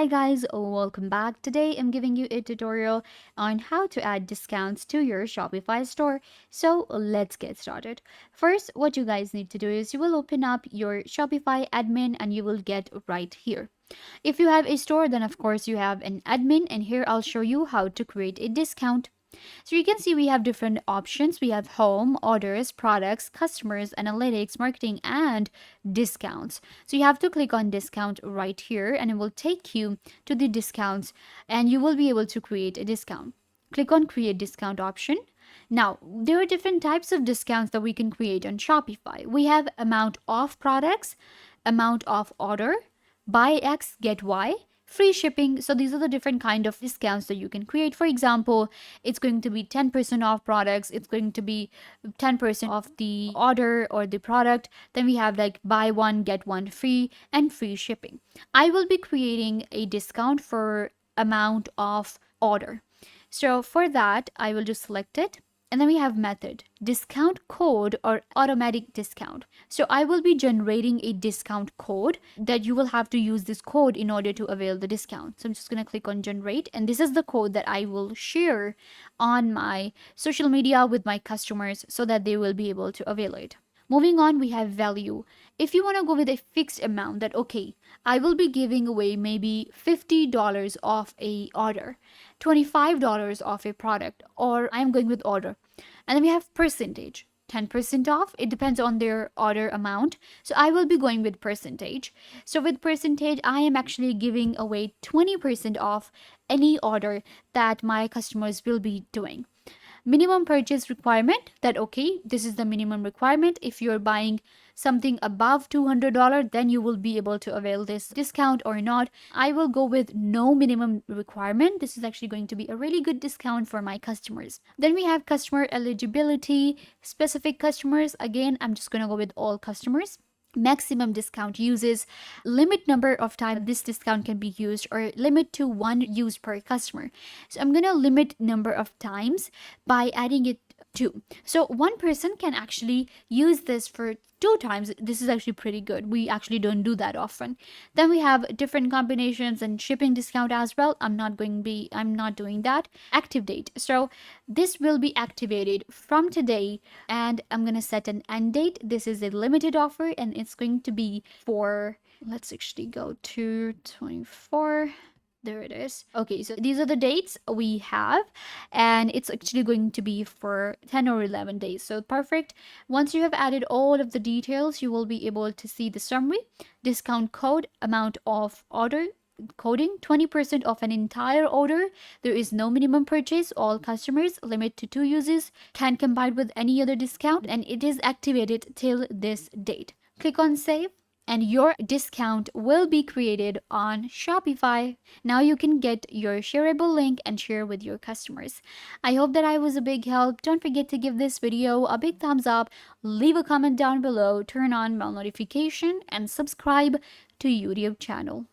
Hi guys, welcome back. Today I'm giving you a tutorial on how to add discounts to your Shopify store. So let's get started. First, what you guys need to do is you will open up your Shopify admin and you will get right here. If you have a store, then of course you have an admin, and here I'll show you how to create a discount. So you can see we have different options. We have home, orders, products, customers, analytics, marketing, and discounts. So you have to click on discount right here and it will take you to the discounts and you will be able to create a discount. Click on create discount option. Now, there are different types of discounts that we can create on Shopify. We have amount off products, amount off order, buy X, get Y, free shipping. So these are the different kind of discounts that you can create. For example, it's going to be 10% off products, it's going to be 10% off the order or the product. Then we have like buy one get one free and free shipping. I will be creating a discount for amount of order. So for that, I will just select it. And then we have method, discount code or automatic discount. So I will be generating a discount code that you will have to use this code in order to avail the discount. So I'm just going to click on generate. And this is the code that I will share on my social media with my customers so that they will be able to avail it. Moving on, we have value. If you want to go with a fixed amount that, okay, I will be giving away maybe $50 off a order, $25 off a product, or I'm going with order. And then we have percentage, 10% off. It depends on their order amount. So I will be going with percentage. So with percentage, I am actually giving away 20% off any order that my customers will be doing. Minimum purchase requirement, that okay, this is the minimum requirement. If you're buying something above $200, then you will be able to avail this discount or not. I will go with no minimum requirement. This is actually going to be a really good discount for my customers. Then we have customer eligibility, specific customers. Again, I'm just going to go with all customers. Maximum discount uses, limit number of time this discount can be used, or limit to one use per customer. So I'm going to limit number of times by adding it to. So one person can actually use this for 2 times. This is actually pretty good. We actually don't do that often. Then we have different combinations and shipping discount as well. I'm not doing that. Active date. So this will be activated from today and I'm going to set an end date. This is a limited offer and it's going to be for, let's actually go to 24. There it is. Okay, so these are the dates we have, and it's actually going to be for 10 or 11 days. So perfect. Once you have added all of the details, you will be able to see the summary, discount code, amount of order, coding, 20% off an entire order. There is no minimum purchase. All customers, limit to 2 uses, can combine with any other discount, and it is activated till this date. Click on save and your discount will be created on Shopify. Now you can get your shareable link and share with your customers. I hope that I was a big help. Don't forget to give this video a big thumbs up, leave a comment down below, turn on bell notification, and subscribe to YouTube channel.